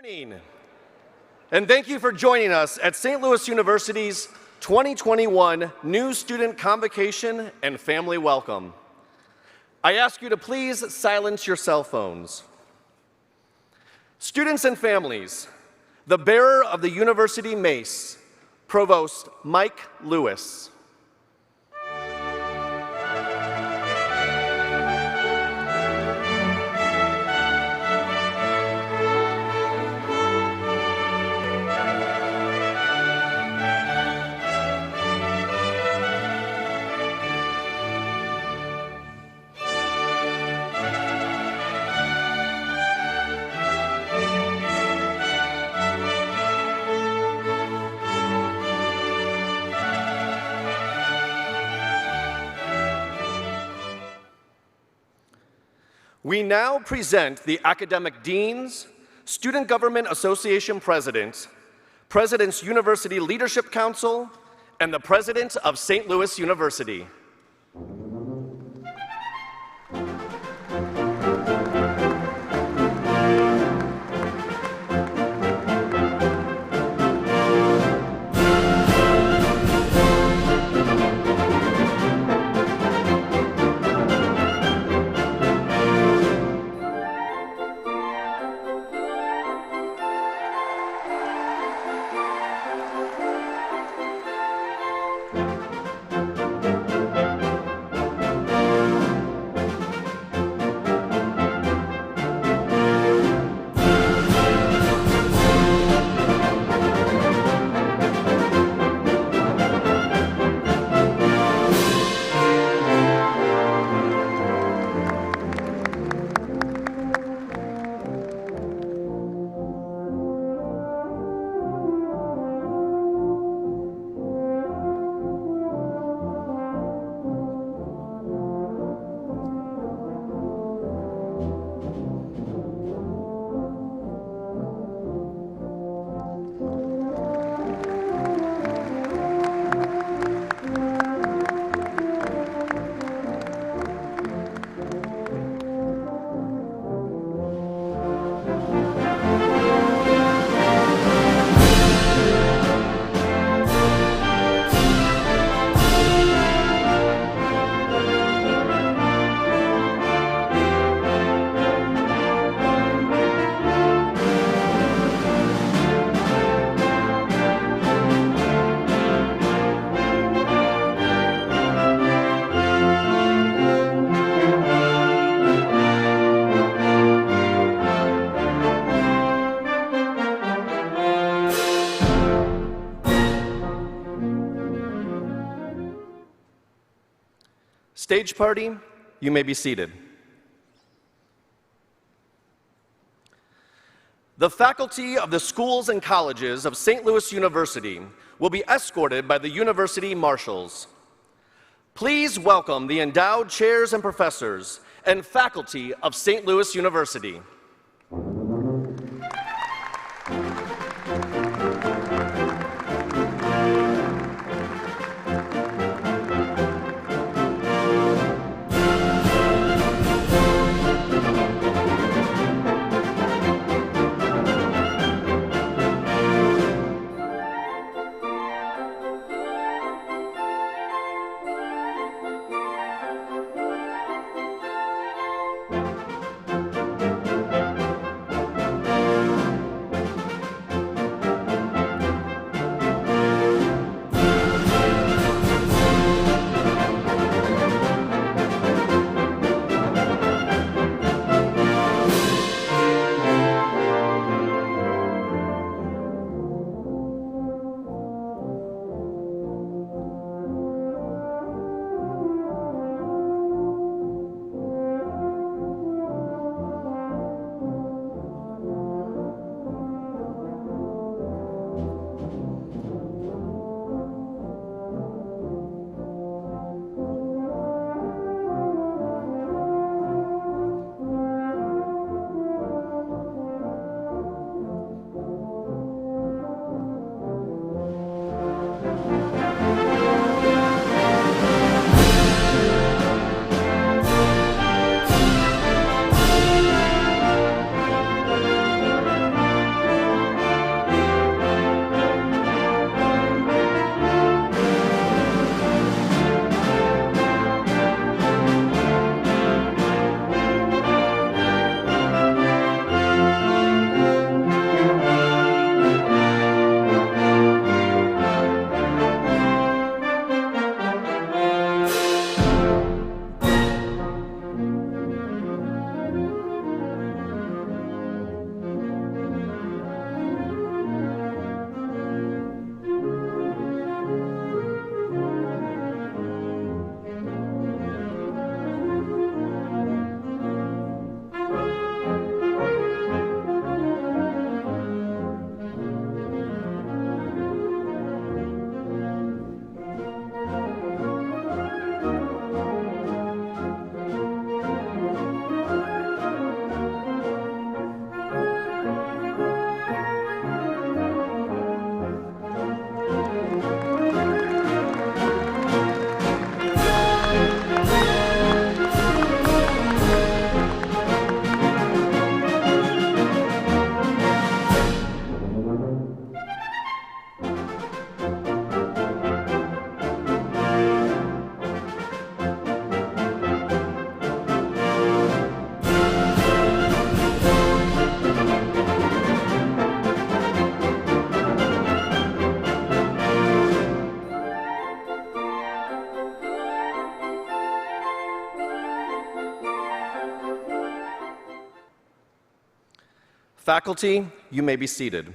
Morning, and thank you for joining us at St. Louis University's 2021 New Student Convocation and Family Welcome. I ask you to please silence your cell phones. Students and families, the bearer of the University Mace, Provost Mike Lewis. We now present the Academic Deans, Student Government Association President, President's University Leadership Council, and the President of St. Louis University. Stage party, you may be seated. The faculty of the schools and colleges of St. Louis University will be escorted by the university marshals. Please welcome the endowed chairs and professors and faculty of St. Louis University. Faculty, you may be seated.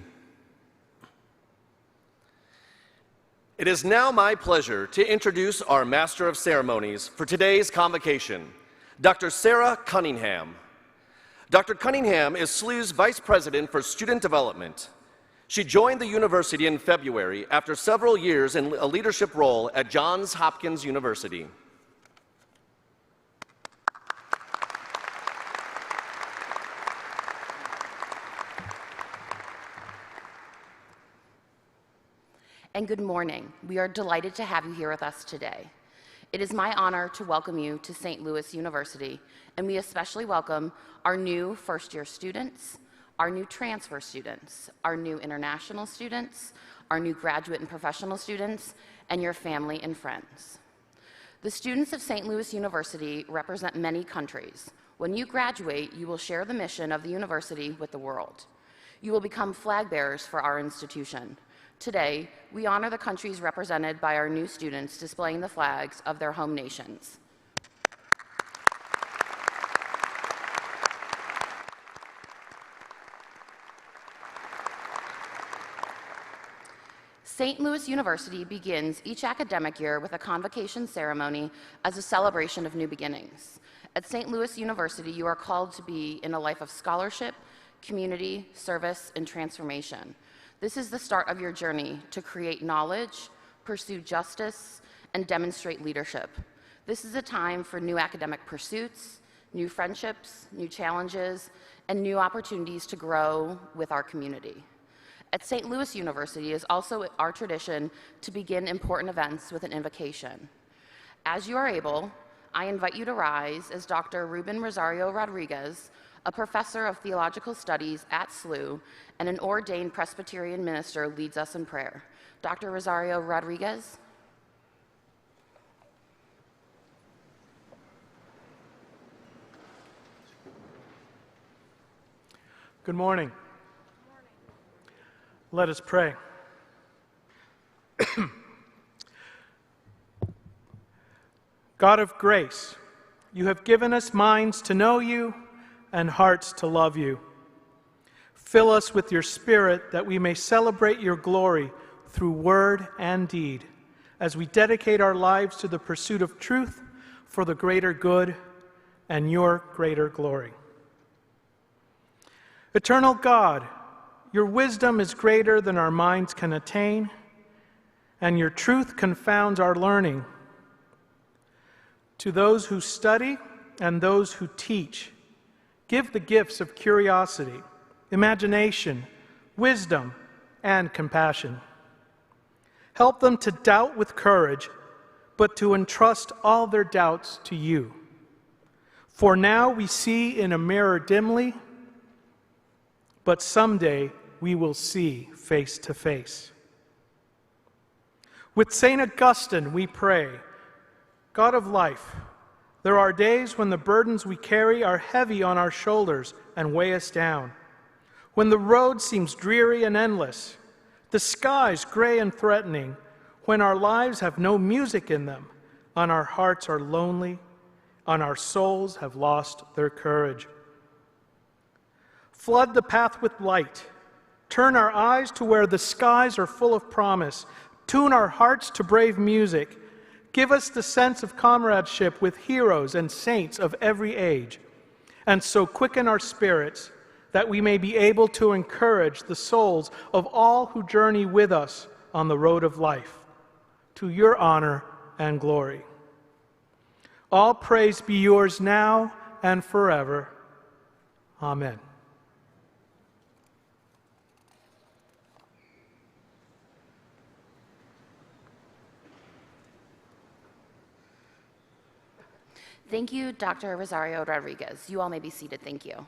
It is now my pleasure to introduce our Master of Ceremonies for today's convocation, Dr. Sarah Cunningham. Dr. Cunningham is SLU's Vice President for Student Development. She joined the university in February after several years in a leadership role at Johns Hopkins University. And good morning. We are delighted to have you here with us today. It is my honor to welcome you to St. Louis University, and we especially welcome our new first-year students, our new transfer students, our new international students, our new graduate and professional students, and your family and friends. The students of St. Louis University represent many countries. When you graduate, you will share the mission of the university with the world. You will become flag bearers for our institution. Today, we honor the countries represented by our new students displaying the flags of their home nations. St. Louis University begins each academic year with a convocation ceremony as a celebration of new beginnings. At St. Louis University, you are called to be in a life of scholarship, community, service, and transformation. This is the start of your journey to create knowledge, pursue justice, and demonstrate leadership. This is a time for new academic pursuits, new friendships, new challenges, and new opportunities to grow with our community. At St. Louis University, it is also our tradition to begin important events with an invocation. As you are able, I invite you to rise as Dr. Ruben Rosario Rodriguez, a professor of theological studies at SLU and an ordained Presbyterian minister, leads us in prayer. Dr. Rosario Rodriguez. Good morning. Let us pray. God of grace, you have given us minds to know you and hearts to love you. Fill us with your Spirit that we may celebrate your glory through word and deed as we dedicate our lives to the pursuit of truth for the greater good and your greater glory. Eternal God, your wisdom is greater than our minds can attain, and your truth confounds our learning. To those who study and those who teach, give the gifts of curiosity, imagination, wisdom, and compassion. Help them to doubt with courage, but to entrust all their doubts to you. For now we see in a mirror dimly, but someday we will see face to face. With St. Augustine we pray, God of life, there are days when the burdens we carry are heavy on our shoulders and weigh us down, when the road seems dreary and endless, the skies gray and threatening, when our lives have no music in them, and our hearts are lonely, and our souls have lost their courage. Flood the path with light. Turn our eyes to where the skies are full of promise. Tune our hearts to brave music. Give us the sense of comradeship with heroes and saints of every age, and so quicken our spirits that we may be able to encourage the souls of all who journey with us on the road of life, to your honor and glory. All praise be yours now and forever. Amen. Thank you, Dr. Rosario Rodriguez. You all may be seated. Thank you.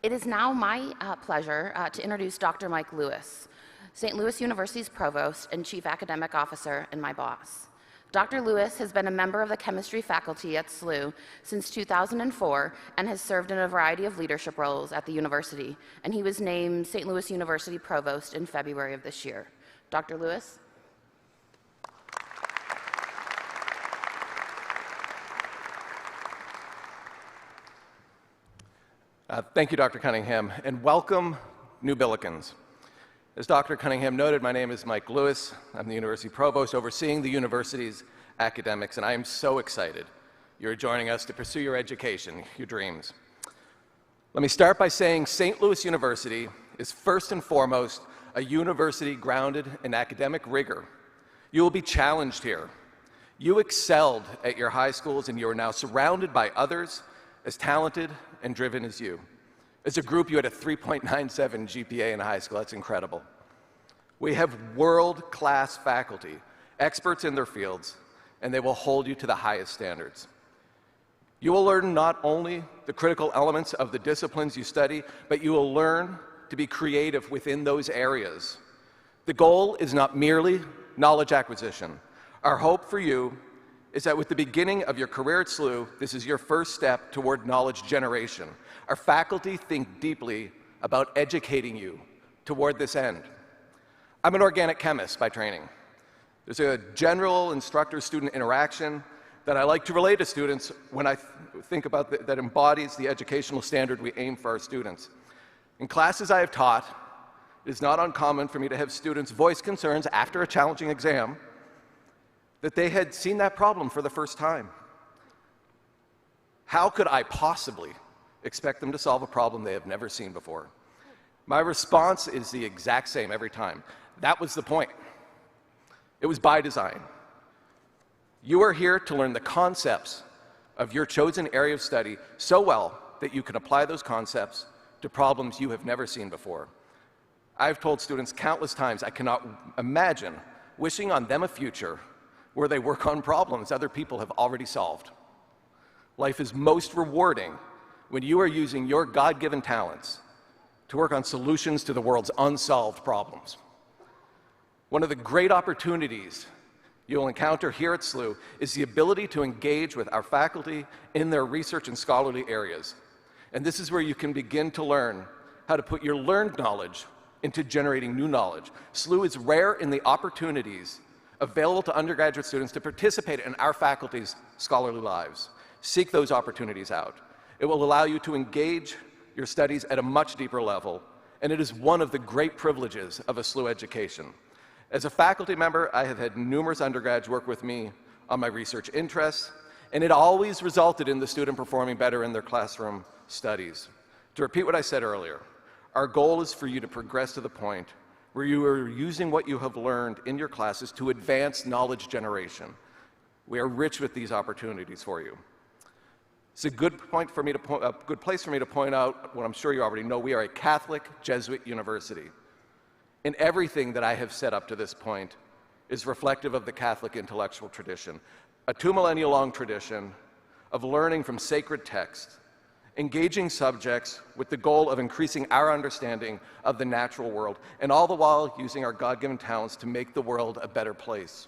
It is now my pleasure to introduce Dr. Mike Lewis, St. Louis University's Provost and Chief Academic Officer and my boss. Dr. Lewis has been a member of the chemistry faculty at SLU since 2004 and has served in a variety of leadership roles at the university, and he was named St. Louis University Provost in February of this year. Dr. Lewis? Thank you, Dr. Cunningham, and welcome, new Billikens. As Dr. Cunningham noted, my name is Mike Lewis. I'm the University Provost overseeing the university's academics, and I am so excited you're joining us to pursue your education, your dreams. Let me start by saying St. Louis University is first and foremost a university grounded in academic rigor. You will be challenged here. You excelled at your high schools, and you are now surrounded by others as talented and driven as you. As a group, you had a 3.97 GPA in high school. That's incredible. We have world-class faculty, experts in their fields, and they will hold you to the highest standards. You will learn not only the critical elements of the disciplines you study, but you will learn to be creative within those areas. The goal is not merely knowledge acquisition. Our hope for you is that with the beginning of your career at SLU, this is your first step toward knowledge generation. Our faculty think deeply about educating you toward this end. I'm an organic chemist by training. There's a general instructor-student interaction that I like to relate to students when I think about that embodies the educational standard we aim for our students. In classes I have taught, it is not uncommon for me to have students voice concerns after a challenging exam that they had seen that problem for the first time. How could I possibly expect them to solve a problem they have never seen before? My response is the exact same every time. That was the point. It was by design. You are here to learn the concepts of your chosen area of study so well that you can apply those concepts to problems you have never seen before. I've told students countless times I cannot imagine wishing on them a future where they work on problems other people have already solved. Life is most rewarding when you are using your God-given talents to work on solutions to the world's unsolved problems. One of the great opportunities you'll encounter here at SLU is the ability to engage with our faculty in their research and scholarly areas. And this is where you can begin to learn how to put your learned knowledge into generating new knowledge. SLU is rare in the opportunities available to undergraduate students to participate in our faculty's scholarly lives. Seek those opportunities out. It will allow you to engage your studies at a much deeper level, and it is one of the great privileges of a SLU education. As a faculty member, I have had numerous undergrads work with me on my research interests, and it always resulted in the student performing better in their classroom studies. To repeat what I said earlier, our goal is for you to progress to the point where you are using what you have learned in your classes to advance knowledge generation. We are rich with these opportunities for you. It's a good place for me to point out what I'm sure you already know. We are a Catholic Jesuit university. And everything that I have said up to this point is reflective of the Catholic intellectual tradition, a 2-millennia-long tradition of learning from sacred texts, engaging subjects with the goal of increasing our understanding of the natural world, and all the while using our God-given talents to make the world a better place.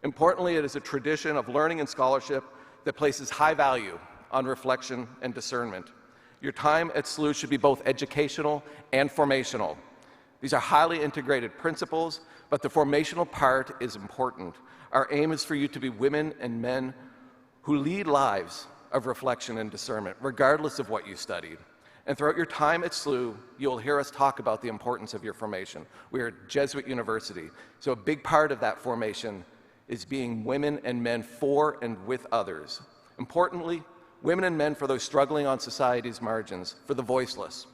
Importantly, it is a tradition of learning and scholarship that places high value on reflection and discernment. Your time at SLU should be both educational and formational. These are highly integrated principles, but the formational part is important. Our aim is for you to be women and men who lead lives of reflection and discernment, regardless of what you studied. And throughout your time at SLU, you'll hear us talk about the importance of your formation. We are a Jesuit university, so a big part of that formation is being women and men for and with others. Importantly, women and men for those struggling on society's margins, for the voiceless.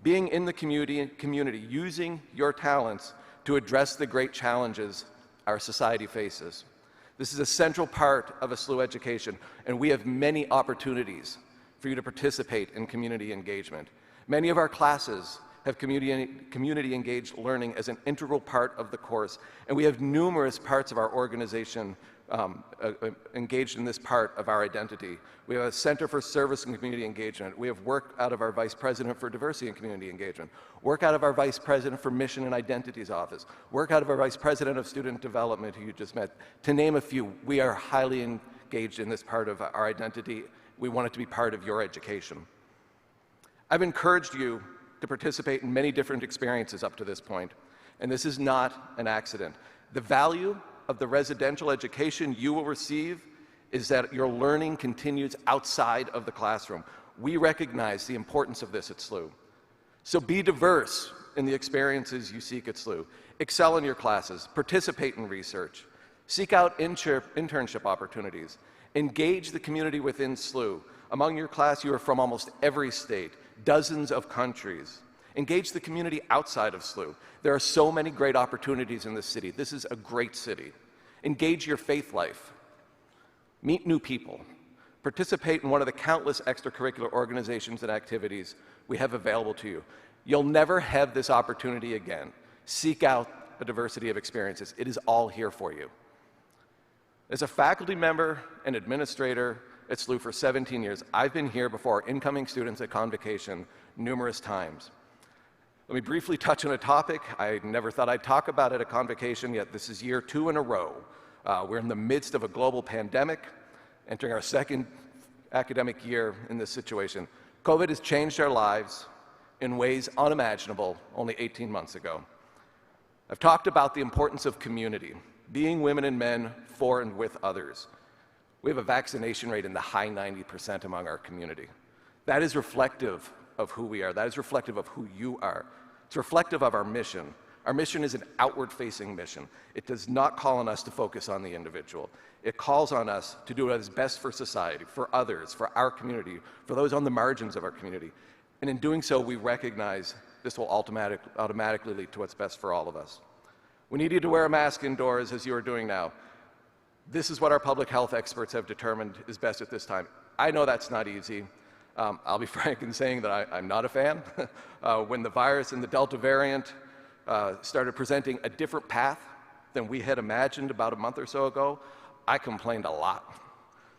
Being in the community, using your talents to address the great challenges our society faces. This is a central part of a SLU education, and we have many opportunities for you to participate in community engagement. Many of our classes have community-engaged learning as an integral part of the course, and we have numerous parts of our organization engaged in this part of our identity. We have a Center for Service and Community Engagement. We have work out of our Vice President for Diversity and Community Engagement, work out of our Vice President for Mission and Identities Office, work out of our Vice President of Student Development, who you just met. To name a few, we are highly engaged in this part of our identity. We want it to be part of your education. I've encouraged you to participate in many different experiences up to this point, and this is not an accident. The value of the residential education you will receive is that your learning continues outside of the classroom. We recognize the importance of this at SLU. So be diverse in the experiences you seek at SLU. Excel in your classes, participate in research, seek out internship opportunities, engage the community within SLU. Among your class, you are from almost every state, dozens of countries. Engage the community outside of SLU. There are so many great opportunities in this city. This is a great city. Engage your faith life. Meet new people. Participate in one of the countless extracurricular organizations and activities we have available to you. You'll never have this opportunity again. Seek out a diversity of experiences. It is all here for you. As a faculty member and administrator at SLU for 17 years, I've been here before incoming students at Convocation numerous times. Let me briefly touch on a topic I never thought I'd talk about at a Convocation, yet this is year 2 in a row. We're in the midst of a global pandemic, entering our second academic year in this situation. COVID has changed our lives in ways unimaginable only 18 months ago. I've talked about the importance of community, being women and men for and with others. We have a vaccination rate in the high 90% among our community. That is reflective of who we are. That is reflective of who you are. It's reflective of our mission. Our mission is an outward-facing mission. It does not call on us to focus on the individual. It calls on us to do what is best for society, for others, for our community, for those on the margins of our community. And in doing so, we recognize this will automatically lead to what's best for all of us. We need you to wear a mask indoors as you are doing now. This is what our public health experts have determined is best at this time. I know that's not easy. I'll be frank in saying that I'm not a fan. When the virus and the Delta variant started presenting a different path than we had imagined about a month or so ago, I complained a lot.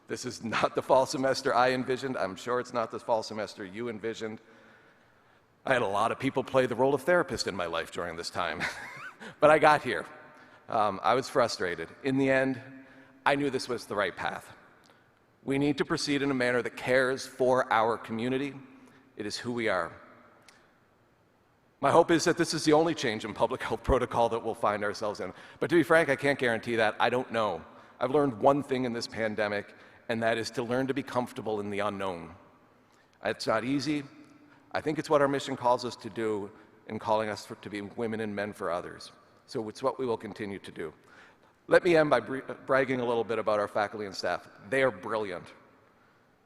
This is not the fall semester I envisioned. I'm sure it's not the fall semester you envisioned. I had a lot of people play the role of therapist in my life during this time. But I got here. I was frustrated. In the end, I knew this was the right path. We need to proceed in a manner that cares for our community. It is who we are. My hope is that this is the only change in public health protocol that we'll find ourselves in. But to be frank, I can't guarantee that. I don't know. I've learned one thing in this pandemic, and that is to learn to be comfortable in the unknown. It's not easy. I think it's what our mission calls us to do in calling us to be women and men for others. So it's what we will continue to do. Let me end by bragging a little bit about our faculty and staff. They are brilliant.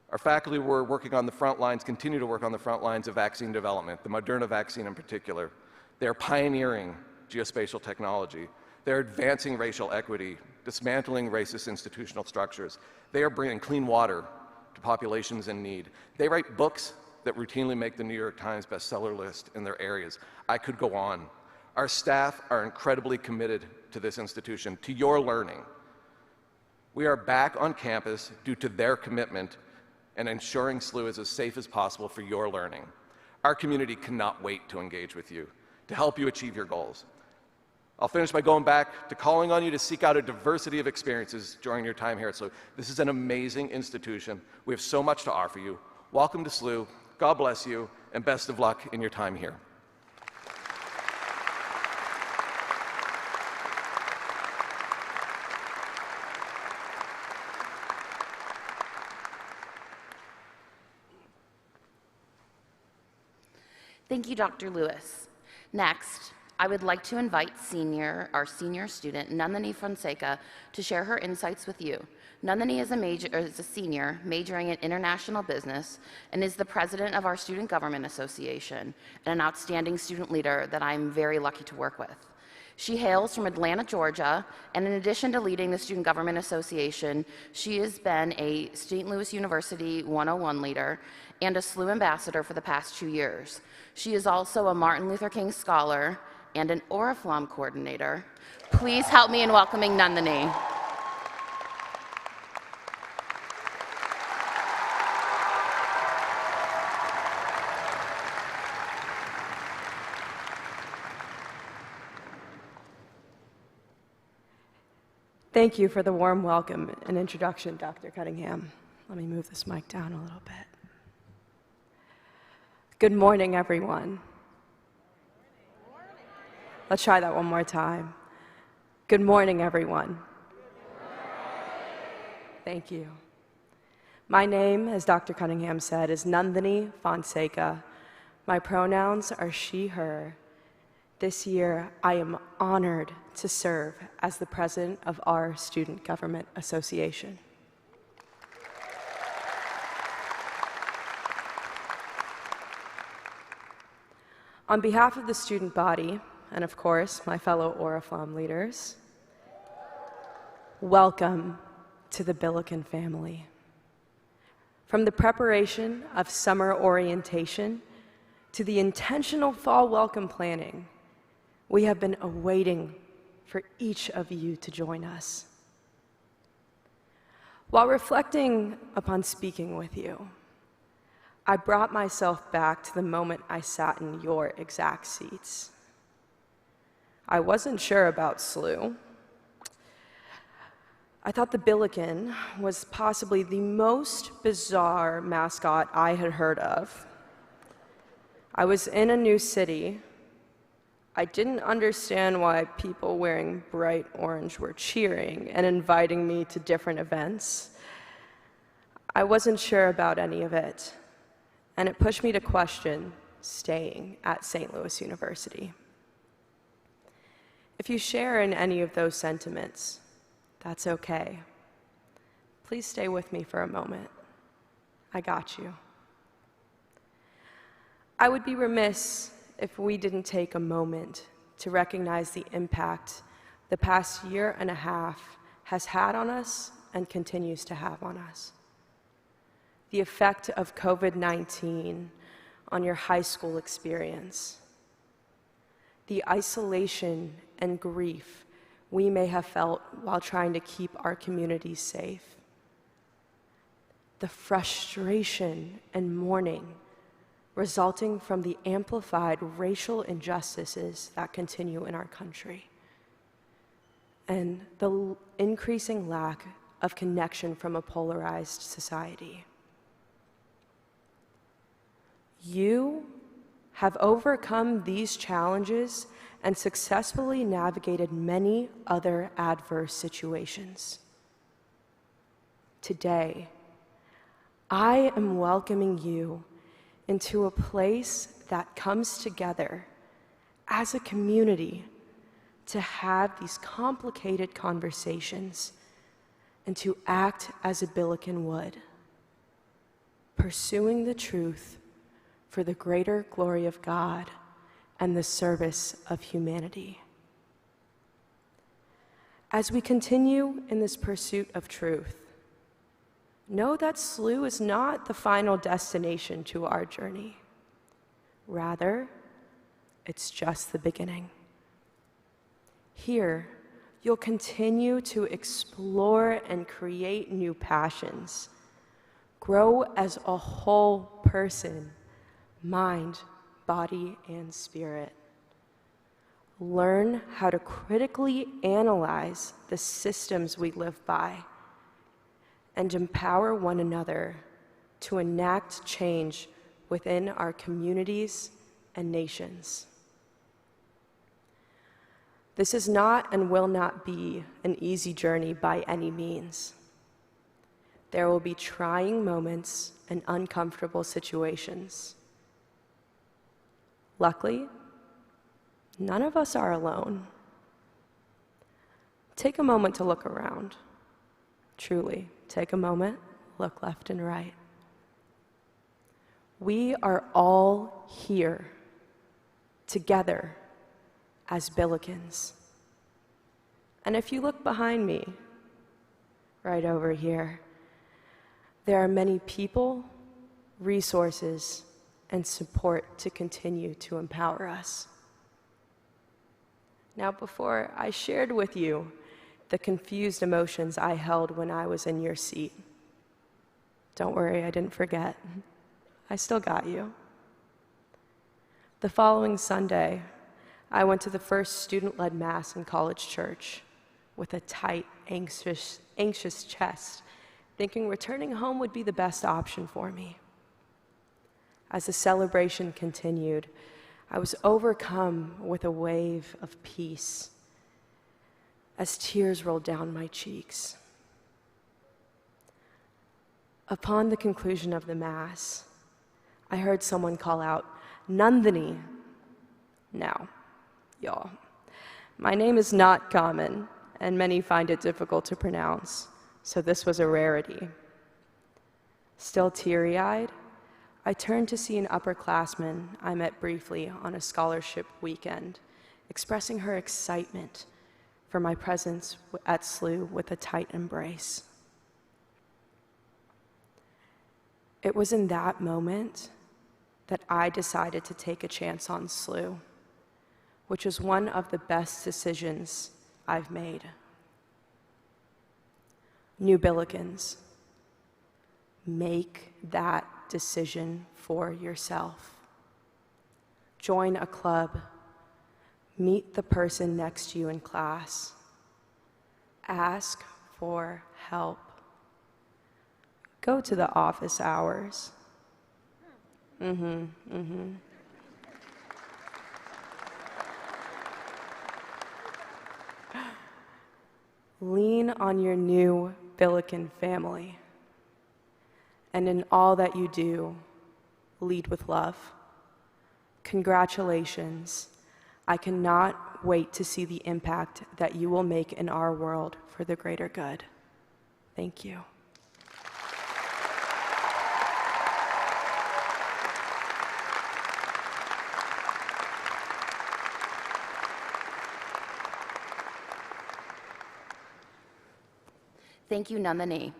Our faculty were working on the front lines, continue to work on the front lines of vaccine development, the Moderna vaccine in particular. They're pioneering geospatial technology. They're advancing racial equity, dismantling racist institutional structures. They are bringing clean water to populations in need. They write books that routinely make the New York Times bestseller list in their areas. I could go on. Our staff are incredibly committed to this institution, to your learning. We are back on campus due to their commitment and ensuring SLU is as safe as possible for your learning. Our community cannot wait to engage with you, to help you achieve your goals. I'll finish by going back to calling on you to seek out a diversity of experiences during your time here at SLU. This is an amazing institution. We have so much to offer you. Welcome to SLU. God bless you, and best of luck in your time here. Thank you, Dr. Lewis. Next, I would like to invite our senior student, Nandini Fonseca, to share her insights with you. Nandini is a senior majoring in international business and is the president of our Student Government Association and an outstanding student leader that I'm very lucky to work with. She hails from Atlanta, Georgia, and in addition to leading the Student Government Association, she has been a St. Louis University 101 leader and a SLU ambassador for the past 2 years. She is also a Martin Luther King Scholar and an Oriflamme coordinator. Please help me in welcoming Nandini. Thank you for the warm welcome and introduction, Dr. Cunningham. Let me move this mic down a little bit. Good morning, everyone. Let's try that one more time. Good morning, everyone. Thank you. My name, as Dr. Cunningham said, is Nandini Fonseca. My pronouns are she, her. This year, I am honored to serve as the president of our Student Government Association. On behalf of the student body, and of course, my fellow Oriflamme leaders, welcome to the Billiken family. From the preparation of summer orientation to the intentional fall welcome planning, we have been awaiting for each of you to join us. While reflecting upon speaking with you, I brought myself back to the moment I sat in your exact seats. I wasn't sure about SLU. I thought the Billiken was possibly the most bizarre mascot I had heard of. I was in a new city. I didn't understand why people wearing bright orange were cheering and inviting me to different events. I wasn't sure about any of it, and it pushed me to question staying at St. Louis University. If you share in any of those sentiments, that's okay. Please stay with me for a moment. I got you. I would be remiss if we didn't take a moment to recognize the impact the past year and a half has had on us and continues to have on us. The effect of COVID-19 on your high school experience, the isolation and grief we may have felt while trying to keep our communities safe, the frustration and mourning resulting from the amplified racial injustices that continue in our country, and the increasing lack of connection from a polarized society. You have overcome these challenges and successfully navigated many other adverse situations. Today, I am welcoming you into a place that comes together as a community to have these complicated conversations and to act as a Billiken would, pursuing the truth for the greater glory of God and the service of humanity. As we continue in this pursuit of truth, know that SLU is not the final destination to our journey. Rather, it's just the beginning. Here, you'll continue to explore and create new passions, grow as a whole person, mind, body, and spirit. Learn how to critically analyze the systems we live by and empower one another to enact change within our communities and nations. This is not and will not be an easy journey by any means. There will be trying moments and uncomfortable situations. Luckily, none of us are alone. Take a moment to look around. Truly, take a moment, look left and right. We are all here, together, as Billikens. And if you look behind me, right over here, there are many people, resources, and support to continue to empower us. Now, before I shared with you the confused emotions I held when I was in your seat, don't worry, I didn't forget. I still got you. The following Sunday, I went to the first student-led Mass in College Church with a tight, anxious chest, thinking returning home would be the best option for me. As the celebration continued, I was overcome with a wave of peace as tears rolled down my cheeks. Upon the conclusion of the Mass, I heard someone call out, "Nandini." Now, y'all, my name is not common, and many find it difficult to pronounce, so this was a rarity. Still teary-eyed, I turned to see an upperclassman I met briefly on a scholarship weekend, expressing her excitement for my presence at SLU with a tight embrace. It was in that moment that I decided to take a chance on SLU, which was one of the best decisions I've made. New Billikens, make that decision for yourself. Join a club. Meet the person next to you in class. Ask for help. Go to the office hours. Lean on your new Billiken family. And in all that you do, lead with love. Congratulations. I cannot wait to see the impact that you will make in our world for the greater good. Thank you. Thank you, Nandini.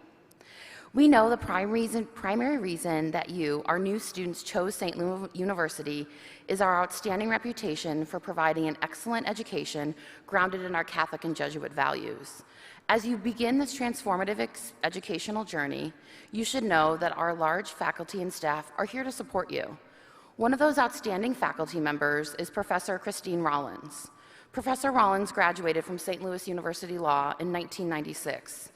We know the primary reason that you, our new students, chose St. Louis University is our outstanding reputation for providing an excellent education grounded in our Catholic and Jesuit values. As you begin this transformative educational journey, you should know that our large faculty and staff are here to support you. One of those outstanding faculty members is Professor Christine Rollins. Professor Rollins graduated from St. Louis University Law in 1996.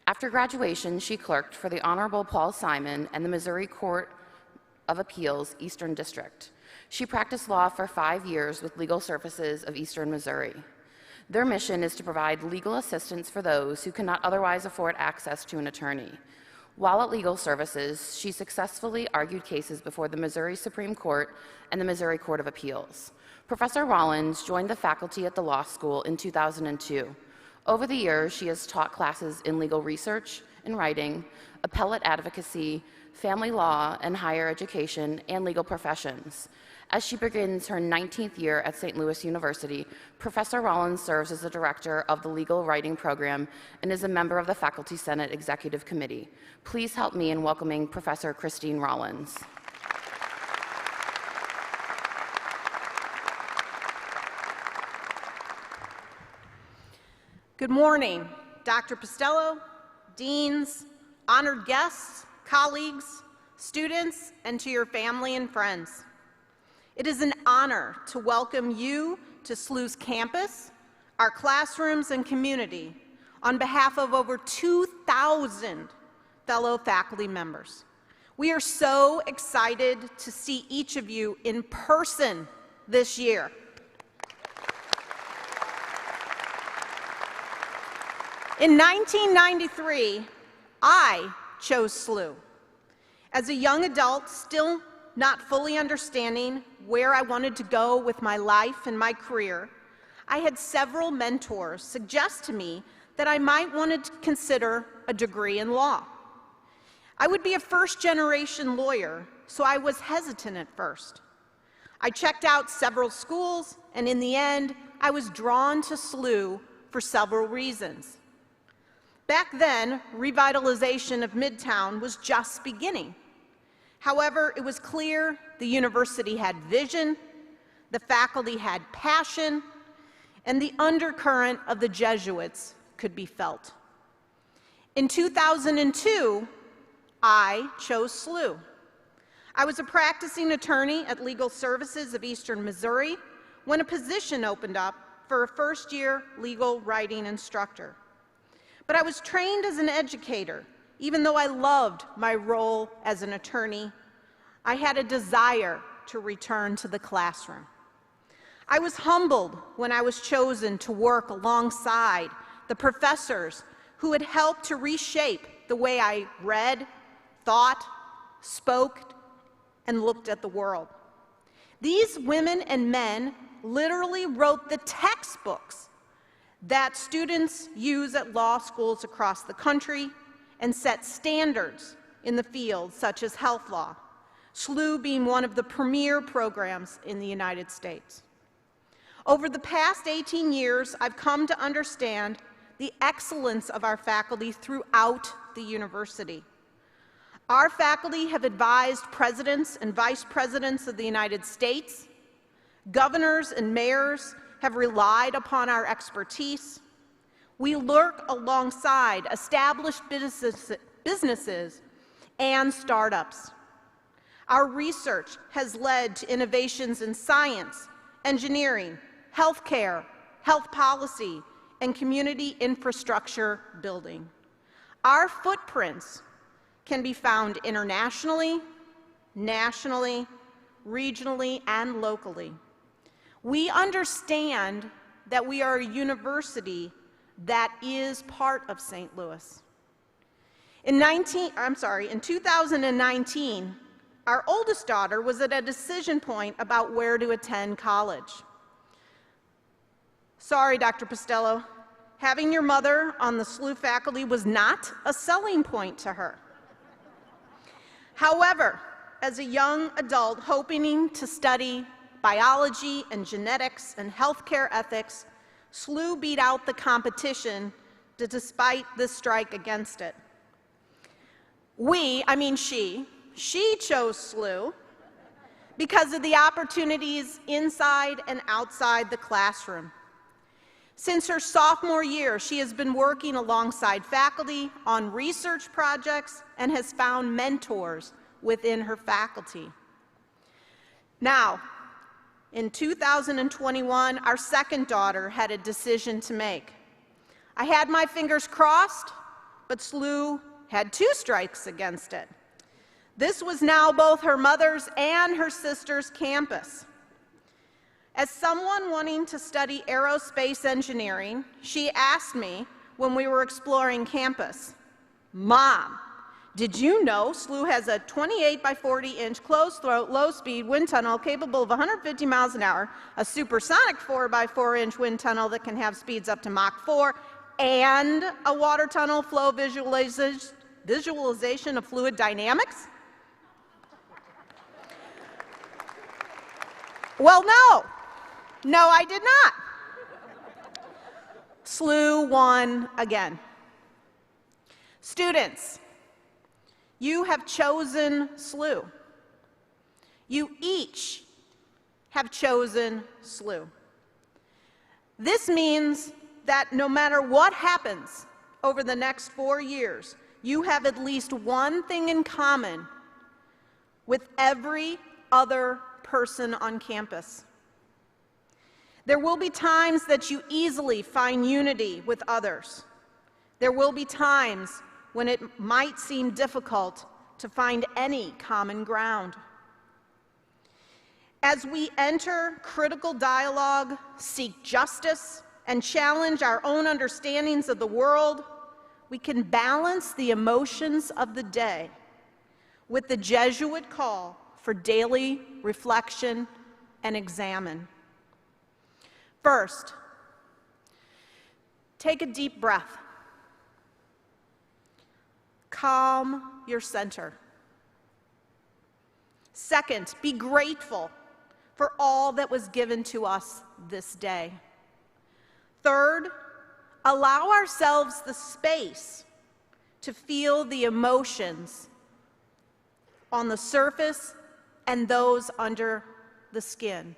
After graduation, she clerked for the Honorable Paul Simon and the Missouri Court of Appeals, Eastern District. She practiced law for 5 years with Legal Services of Eastern Missouri. Their mission is to provide legal assistance for those who cannot otherwise afford access to an attorney. While at Legal Services, she successfully argued cases before the Missouri Supreme Court and the Missouri Court of Appeals. Professor Rollins joined the faculty at the law school in 2002. Over the years, she has taught classes in legal research and writing, appellate advocacy, family law and higher education, and legal professions. As she begins her 19th year at St. Louis University, Professor Rollins serves as the director of the Legal Writing Program and is a member of the Faculty Senate Executive Committee. Please help me in welcoming Professor Christine Rollins. Good morning, Dr. Postello, deans, honored guests, colleagues, students, and to your family and friends. It is an honor to welcome you to SLU's campus, our classrooms, and community on behalf of over 2,000 fellow faculty members. We are so excited to see each of you in person this year. In 1993, I chose SLU. As a young adult, still not fully understanding where I wanted to go with my life and my career, I had several mentors suggest to me that I might want to consider a degree in law. I would be a first-generation lawyer, so I was hesitant at first. I checked out several schools, and in the end, I was drawn to SLU for several reasons. Back then, revitalization of Midtown was just beginning. However, it was clear the university had vision, the faculty had passion, and the undercurrent of the Jesuits could be felt. In 2002, I chose SLU. I was a practicing attorney at Legal Services of Eastern Missouri when a position opened up for a first-year legal writing instructor. But I was trained as an educator. Even though I loved my role as an attorney, I had a desire to return to the classroom. I was humbled when I was chosen to work alongside the professors who had helped to reshape the way I read, thought, spoke, and looked at the world. These women and men literally wrote the textbooks that students use at law schools across the country and set standards in the field such as health law, SLU being one of the premier programs in the United States. Over the past 18 years, I've come to understand the excellence of our faculty throughout the university. Our faculty have advised presidents and vice presidents of the United States. Governors and mayors have relied upon our expertise. We work alongside established businesses and startups. Our research has led to innovations in science, engineering, healthcare, health policy, and community infrastructure building. Our footprints can be found internationally, nationally, regionally, and locally. We understand that we are a university that is part of St. Louis. In 2019, our oldest daughter was at a decision point about where to attend college. Sorry, Dr. Postello, having your mother on the SLU faculty was not a selling point to her. However, as a young adult hoping to study biology and genetics and healthcare ethics, SLU beat out the competition despite the strike against it. She chose SLU because of the opportunities inside and outside the classroom. Since her sophomore year, she has been working alongside faculty on research projects and has found mentors within her faculty. Now, in 2021, our second daughter had a decision to make. I had my fingers crossed, but SLU had 2 strikes against it. This was now both her mother's and her sister's campus. As someone wanting to study aerospace engineering, she asked me when we were exploring campus, "Mom, did you know SLU has a 28 by 40-inch closed-throat, low-speed wind tunnel capable of 150 miles an hour, a supersonic 4 by 4-inch wind tunnel that can have speeds up to Mach 4, and a water tunnel flow visualization of fluid dynamics?" Well, no, I did not. SLU won again. Students, you have chosen SLU. You each have chosen SLU. This means that no matter what happens over the next 4 years, you have at least one thing in common with every other person on campus. There will be times that you easily find unity with others. There will be times when it might seem difficult to find any common ground. As we enter critical dialogue, seek justice, and challenge our own understandings of the world, we can balance the emotions of the day with the Jesuit call for daily reflection and examine. First, take a deep breath. Calm your center. Second, be grateful for all that was given to us this day. Third, allow ourselves the space to feel the emotions on the surface and those under the skin,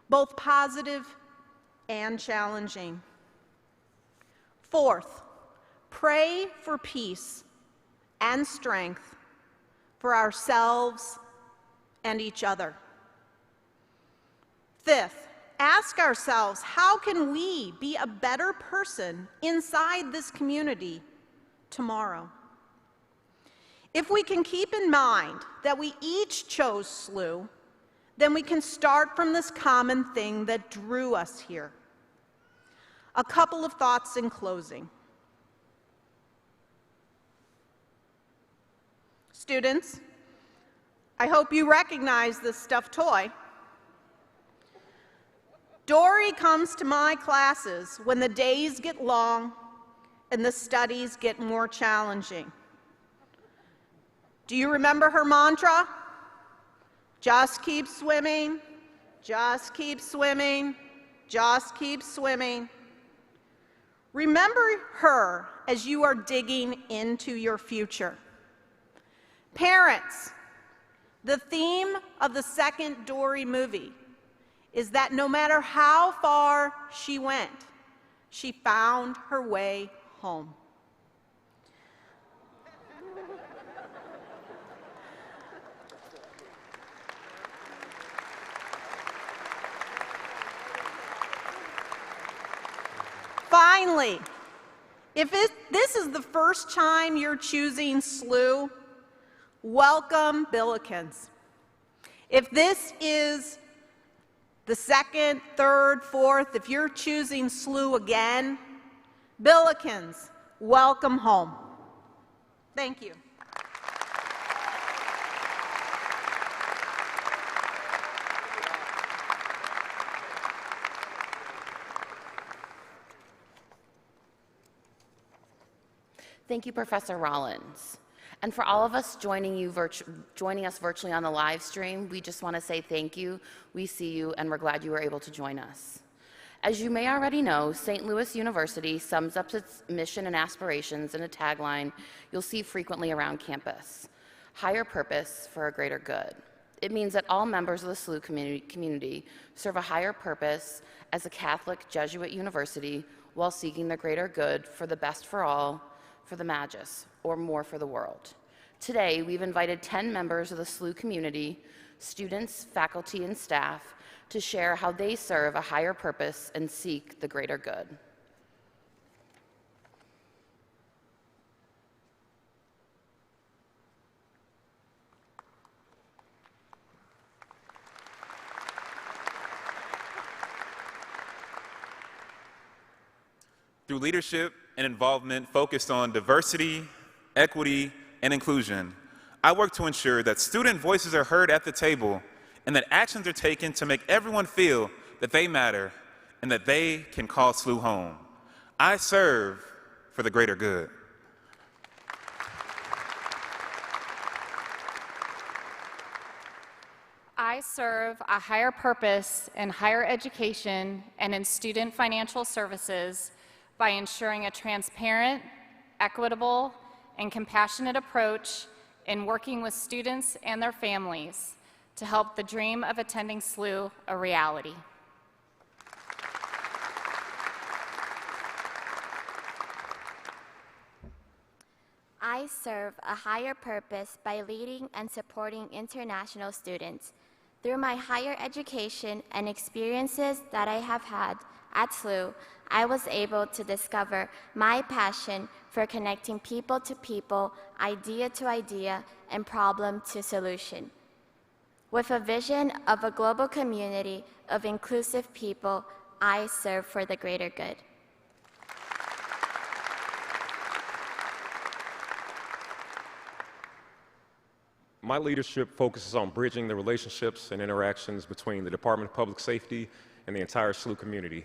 both positive and challenging. Fourth, pray for peace and strength for ourselves and each other. Fifth, ask ourselves, how can we be a better person inside this community tomorrow? If we can keep in mind that we each chose SLU, then we can start from this common thing that drew us here. A couple of thoughts in closing. Students, I hope you recognize this stuffed toy. Dory comes to my classes when the days get long and the studies get more challenging. Do you remember her mantra? Just keep swimming, just keep swimming, just keep swimming. Remember her as you are digging into your future. Parents, the theme of the second Dory movie is that no matter how far she went, she found her way home. Finally, if this is the first time you're choosing SLU, welcome Billikens. If this is the second, third, fourth, if you're choosing SLU again, Billikens, welcome home. Thank you. Thank you, Professor Rollins. And for all of us joining us virtually on the live stream, we just want to say thank you. We see you, and we're glad you were able to join us. As you may already know, St. Louis University sums up its mission and aspirations in a tagline you'll see frequently around campus: higher purpose for a greater good. It means that all members of the SLU community serve a higher purpose as a Catholic Jesuit university while seeking the greater good for the best for all, for the Magus, or more for the world. Today, we've invited 10 members of the SLU community, students, faculty, and staff, to share how they serve a higher purpose and seek the greater good. Through leadership and involvement focused on diversity, equity, and inclusion, I work to ensure that student voices are heard at the table and that actions are taken to make everyone feel that they matter and that they can call SLU home. I serve for the greater good. I serve a higher purpose in higher education and in student financial services by ensuring a transparent, equitable, and compassionate approach in working with students and their families to help the dream of attending SLU a reality. I serve a higher purpose by leading and supporting international students. Through my higher education and experiences that I have had at SLU, I was able to discover my passion for connecting people to people, idea to idea, and problem to solution. With a vision of a global community of inclusive people, I serve for the greater good. My leadership focuses on bridging the relationships and interactions between the Department of Public Safety and the entire SLU community.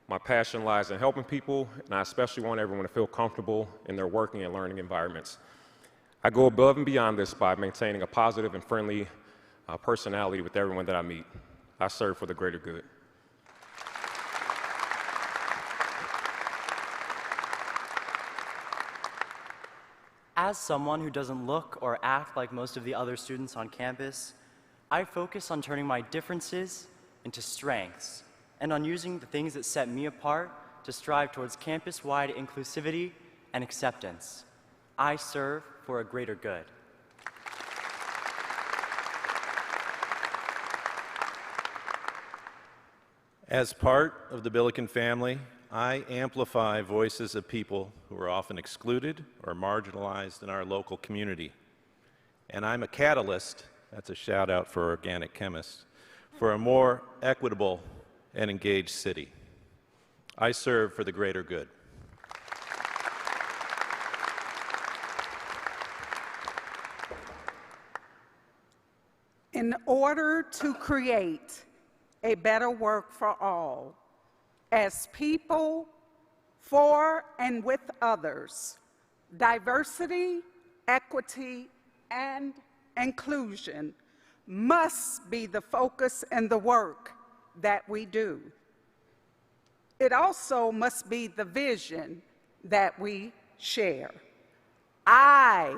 My passion lies in helping people, and I especially want everyone to feel comfortable in their working and learning environments. I go above and beyond this by maintaining a positive and friendly personality with everyone that I meet. I serve for the greater good. As someone who doesn't look or act like most of the other students on campus, I focus on turning my differences into strengths and on using the things that set me apart to strive towards campus-wide inclusivity and acceptance. I serve for a greater good. As part of the Billiken family, I amplify voices of people who are often excluded or marginalized in our local community. And I'm a catalyst, that's a shout out for organic chemists, for a more equitable and engaged city. I serve for the greater good. order to create a better work for all, as people, for and with others, diversity, equity, and inclusion must be the focus in the work that we do. It also must be the vision that we share. I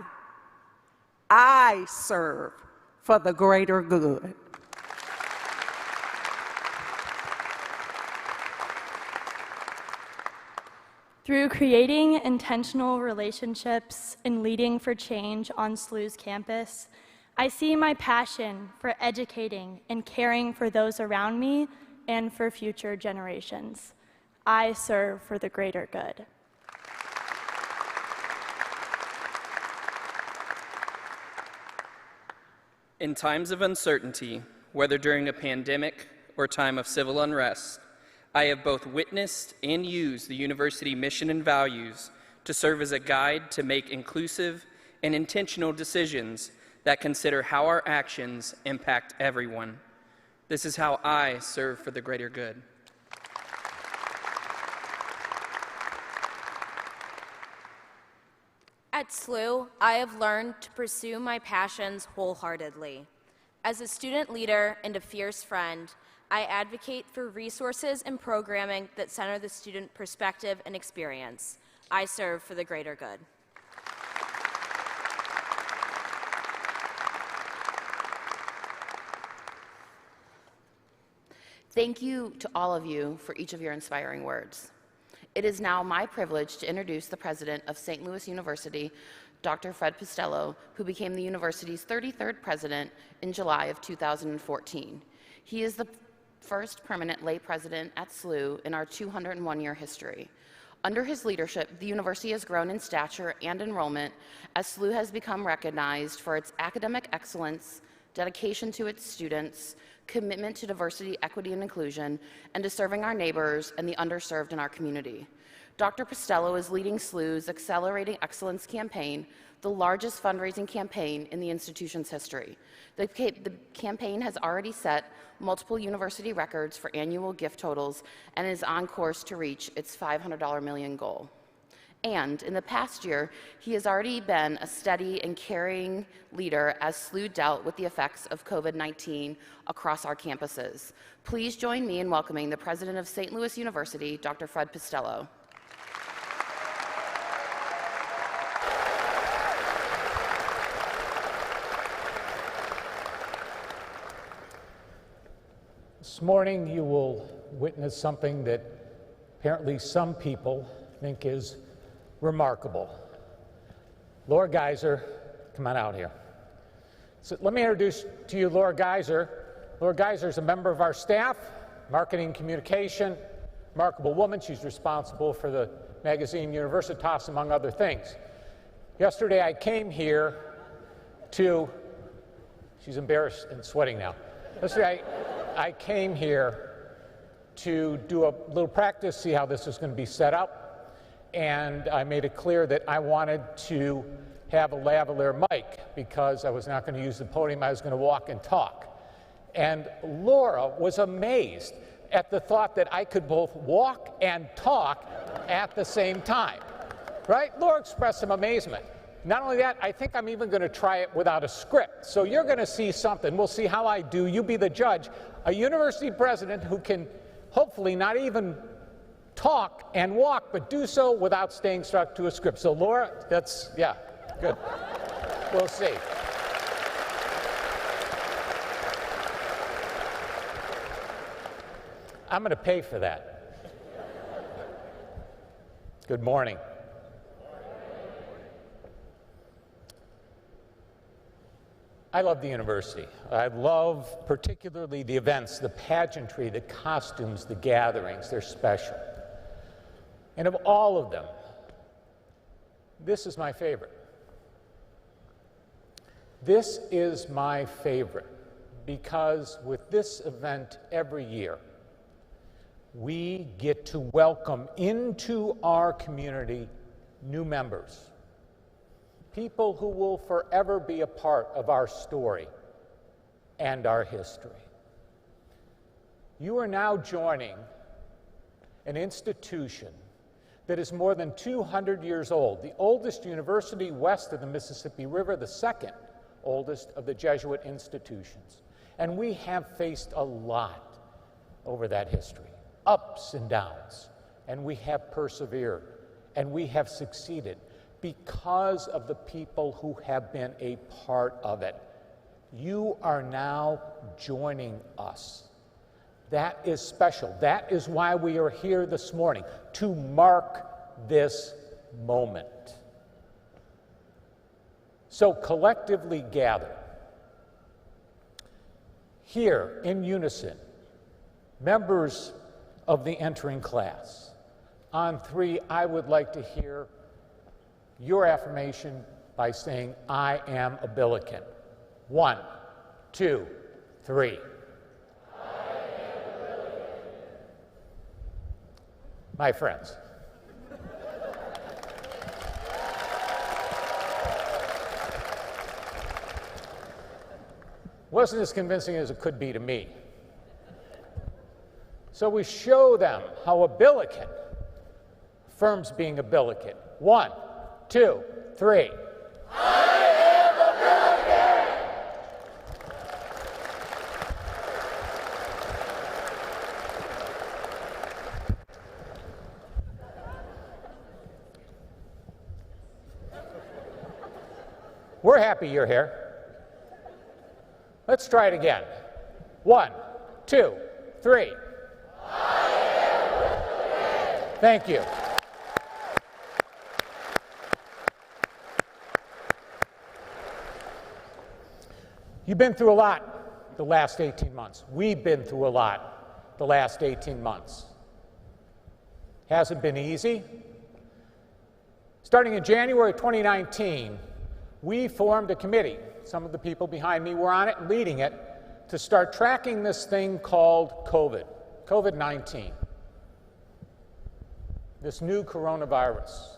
serve for the greater good. Through creating intentional relationships and leading for change on SLU's campus, I see my passion for educating and caring for those around me and for future generations. I serve for the greater good. In times of uncertainty, whether during a pandemic or time of civil unrest, I have both witnessed and used the university mission and values to serve as a guide to make inclusive and intentional decisions that consider how our actions impact everyone. This is how I serve for the greater good. At SLU, I have learned to pursue my passions wholeheartedly. As a student leader and a fierce friend, I advocate for resources and programming that center the student perspective and experience. I serve for the greater good. Thank you to all of you for each of your inspiring words. It is now my privilege to introduce the president of St. Louis University, Dr. Fred Postello, who became the university's 33rd president in July of 2014. He is the first permanent lay president at SLU in our 201-year history. Under his leadership, the university has grown in stature and enrollment as SLU has become recognized for its academic excellence, dedication to its students, commitment to diversity, equity, and inclusion, and to serving our neighbors and the underserved in our community. Dr. Postello is leading SLU's Accelerating Excellence campaign, the largest fundraising campaign in the institution's history. The campaign has already set multiple university records for annual gift totals and is on course to reach its $500 million goal. And in the past year, he has already been a steady and caring leader as SLU dealt with the effects of COVID-19 across our campuses. Please join me in welcoming the president of St. Louis University, Dr. Fred Postello. This morning, you will witness something that apparently some people think is remarkable. Laura Geyser, come on out here. So let me introduce to you Laura Geyser. Laura Geyser is a member of our staff, marketing communication, remarkable woman. She's responsible for the magazine Universitas, among other things. Yesterday I came here to, she's embarrassed and sweating now. Yesterday I came here to do a little practice, see how this is going to be set up. And I made it clear that I wanted to have a lavalier mic because I was not going to use the podium, I was going to walk and talk. And Laura was amazed at the thought that I could both walk and talk at the same time, right? Laura expressed some amazement. Not only that, I think I'm even going to try it without a script. So you're going to see something. We'll see how I do. You be the judge. A university president who can hopefully not even talk and walk, but do so without staying stuck to a script. So Laura, that's, yeah, good. We'll see. I'm going to pay for that. Good morning. I love the university. I love particularly the events, the pageantry, the costumes, the gatherings. They're special. And of all of them, this is my favorite. This is my favorite because with this event every year, we get to welcome into our community new members, people who will forever be a part of our story, and our history. You are now joining an institution that is more than 200 years old, the oldest university west of the Mississippi River, the second oldest of the Jesuit institutions. And we have faced a lot over that history, ups and downs, and we have persevered, and we have succeeded because of the people who have been a part of it. You are now joining us. That is special. That is why we are here this morning, to mark this moment. So collectively gather, here in unison, members of the entering class. On three, I would like to hear your affirmation by saying, I am a Billiken. 1, 2, 3. My friends, wasn't as convincing as it could be to me. So we show them how a Billiken affirms being a Billiken. 1, 2, 3. We're happy you're here. Let's try it again. 1, 2, 3. Thank you. You've been through a lot the last 18 months. We've been through a lot the last 18 months. Hasn't been easy. Starting in January 2019, we formed a committee. Some of the people behind me were on it and leading it to start tracking this thing called COVID-19, this new coronavirus.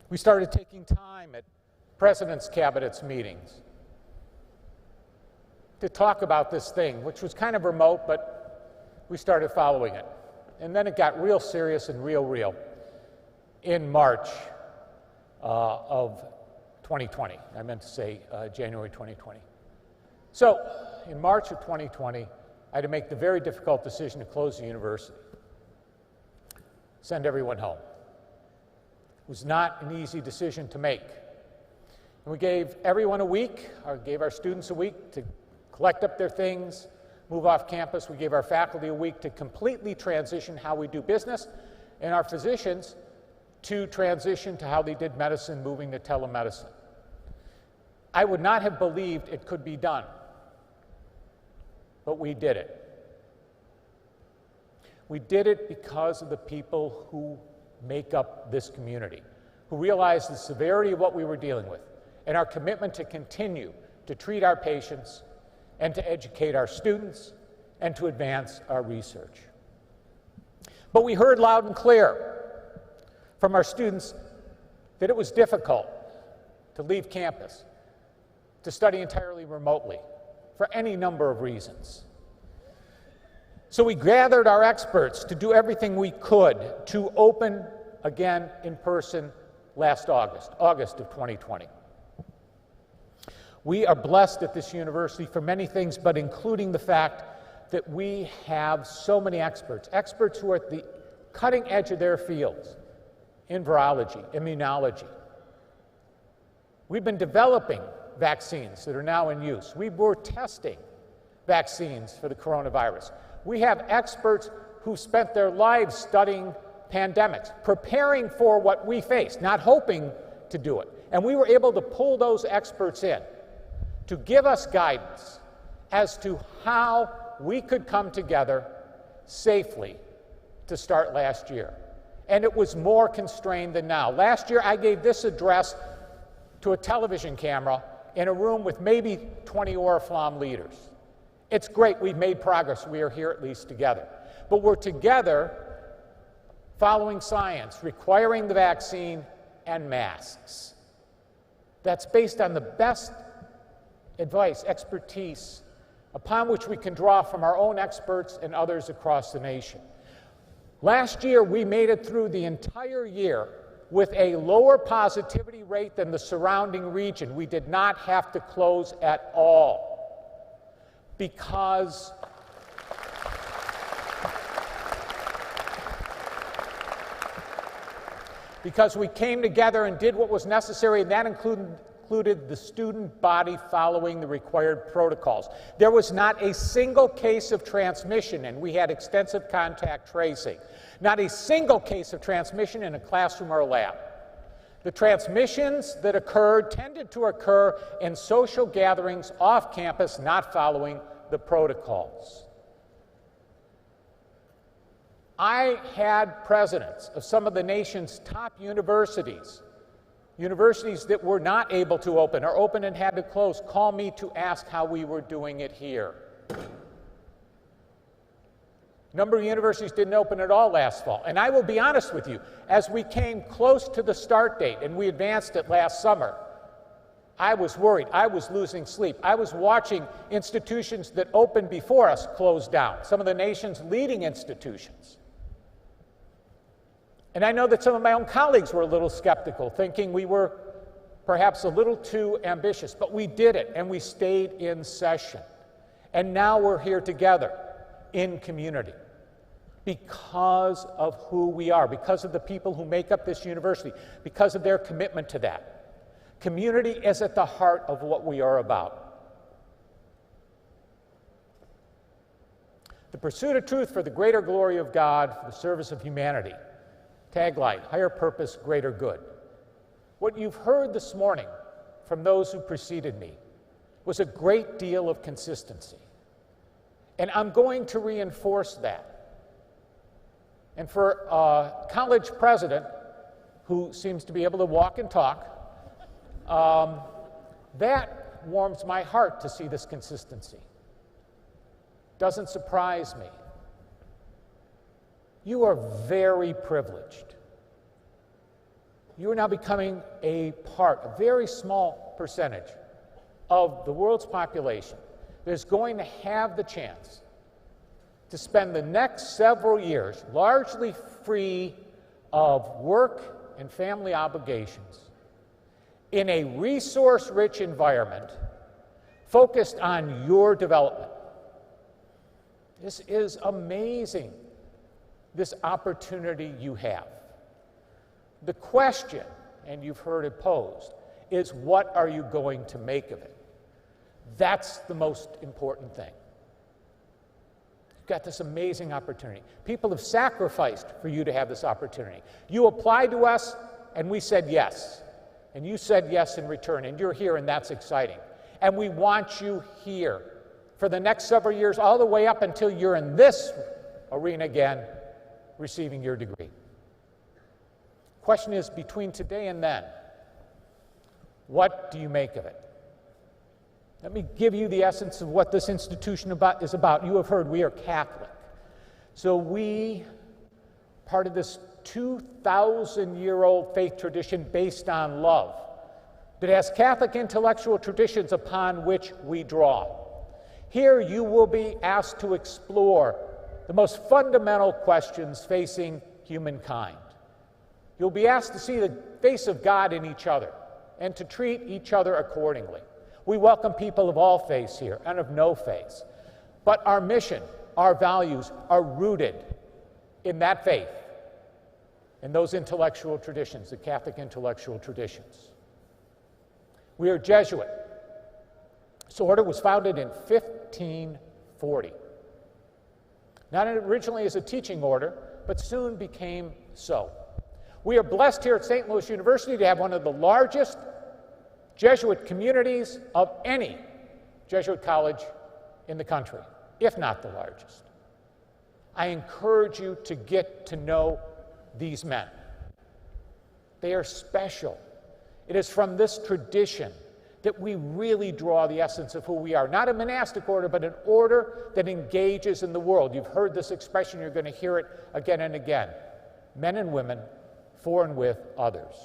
We started taking time at President's Cabinet's meetings to talk about this thing, which was kind of remote, but we started following it. And then it got real serious and real in March of 2020. I meant to say January 2020. So in March of 2020, I had to make the very difficult decision to close the university, send everyone home. It was not an easy decision to make. And we gave everyone a week, or gave our students a week to collect up their things, move off campus. We gave our faculty a week to completely transition how we do business, and our physicians to transition to how they did medicine, moving to telemedicine. I would not have believed it could be done, but we did it. We did it because of the people who make up this community, who realized the severity of what we were dealing with, and our commitment to continue to treat our patients and to educate our students and to advance our research. But we heard loud and clear from our students that it was difficult to leave campus, to study entirely remotely, for any number of reasons. So we gathered our experts to do everything we could to open again in person last August of 2020. We are blessed at this university for many things, but including the fact that we have so many experts who are at the cutting edge of their fields, in virology, immunology. We've been developing vaccines that are now in use. We were testing vaccines for the coronavirus. We have experts who spent their lives studying pandemics, preparing for what we face, not hoping to do it. And we were able to pull those experts in to give us guidance as to how we could come together safely to start last year. And it was more constrained than now. Last year, I gave this address to a television camera in a room with maybe 20 Oriflamme leaders. It's great, we've made progress, we are here at least together. But we're together following science, requiring the vaccine and masks. That's based on the best advice, expertise, upon which we can draw from our own experts and others across the nation. Last year, we made it through the entire year with a lower positivity rate than the surrounding region. We did not have to close at all because we came together and did what was necessary, and that included the student body following the required protocols. There was not a single case of transmission, and we had extensive contact tracing. Not a single case of transmission in a classroom or a lab. The transmissions that occurred tended to occur in social gatherings off campus, not following the protocols. I had presidents of some of the nation's top universities that were not able to open or open and had to close, call me to ask how we were doing it here. A number of universities didn't open at all last fall. And I will be honest with you, as we came close to the start date and we advanced it last summer, I was worried. I was losing sleep. I was watching institutions that opened before us close down, some of the nation's leading institutions. And I know that some of my own colleagues were a little skeptical, thinking we were perhaps a little too ambitious. But we did it, and we stayed in session. And now we're here together in community because of who we are, because of the people who make up this university, because of their commitment to that. Community is at the heart of what we are about. The pursuit of truth for the greater glory of God, for the service of humanity. Tagline, higher purpose, greater good. What you've heard this morning from those who preceded me was a great deal of consistency. And I'm going to reinforce that. And for a college president who seems to be able to walk and talk, that warms my heart to see this consistency. Doesn't surprise me. You are very privileged. You are now becoming a part, a very small percentage of the world's population that is going to have the chance to spend the next several years largely free of work and family obligations in a resource-rich environment focused on your development. This is amazing, this opportunity you have. The question, and you've heard it posed, is what are you going to make of it? That's the most important thing. You've got this amazing opportunity. People have sacrificed for you to have this opportunity. You applied to us, and we said yes. And you said yes in return, and you're here, and that's exciting. And we want you here for the next several years, all the way up until you're in this arena again, receiving your degree. Question is, between today and then, what do you make of it? Let me give you the essence of what this institution is about. You have heard we are Catholic. So we, part of this 2,000-year-old faith tradition based on love, that has Catholic intellectual traditions upon which we draw. Here you will be asked to explore the most fundamental questions facing humankind. You'll be asked to see the face of God in each other and to treat each other accordingly. We welcome people of all faiths here and of no faiths. But our mission, our values are rooted in that faith, in those intellectual traditions, the Catholic intellectual traditions. We are Jesuit. This order was founded in 1540. Not originally as a teaching order, but soon became so. We are blessed here at St. Louis University to have one of the largest Jesuit communities of any Jesuit college in the country, if not the largest. I encourage you to get to know these men. They are special. It is from this tradition that we really draw the essence of who we are. Not a monastic order, but an order that engages in the world. You've heard this expression, you're going to hear it again and again. Men and women, for and with others.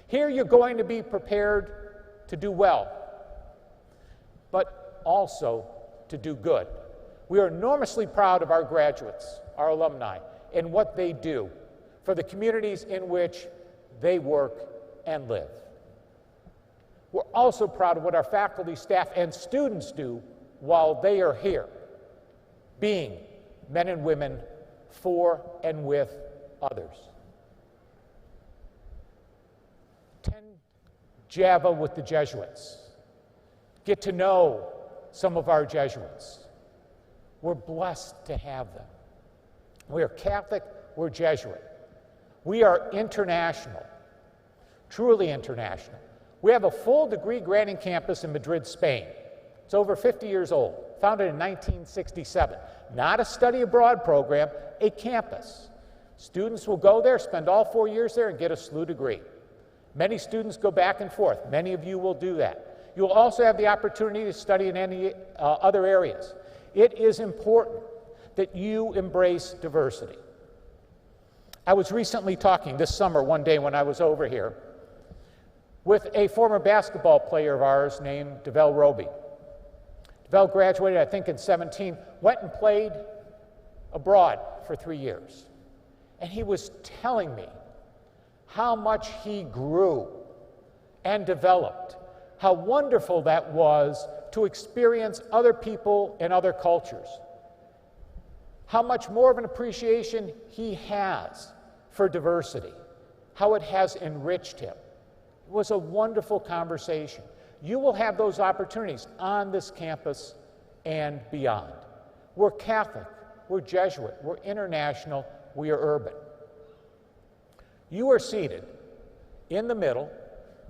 Here you're going to be prepared to do well. but also to do good. We are enormously proud of our graduates, our alumni, and what they do for the communities in which they work and live. We're also proud of what our faculty, staff, and students do while they are here, being men and women for and with others. 10 Java with the Jesuits. Get to know some of our Jesuits. We're blessed to have them. We are Catholic, we're Jesuit. We are international, truly international. We have a full degree granting campus in Madrid, Spain. It's over 50 years old, founded in 1967. Not a study abroad program, a campus. Students will go there, spend all 4 years there, and get a SLU degree. Many students go back and forth. Many of you will do that. You will also have the opportunity to study in any other areas. It is important that you embrace diversity. I was recently talking this summer, one day when I was over here, with a former basketball player of ours named DeVell Roby. DeVell graduated, I think, in 17, went and played abroad for 3 years. And he was telling me how much he grew and developed, how wonderful that was to experience other people and other cultures, how much more of an appreciation he has for diversity, how it has enriched him. It was a wonderful conversation. You will have those opportunities on this campus and beyond. We're Catholic, we're Jesuit, we're international, we are urban. You are seated in the middle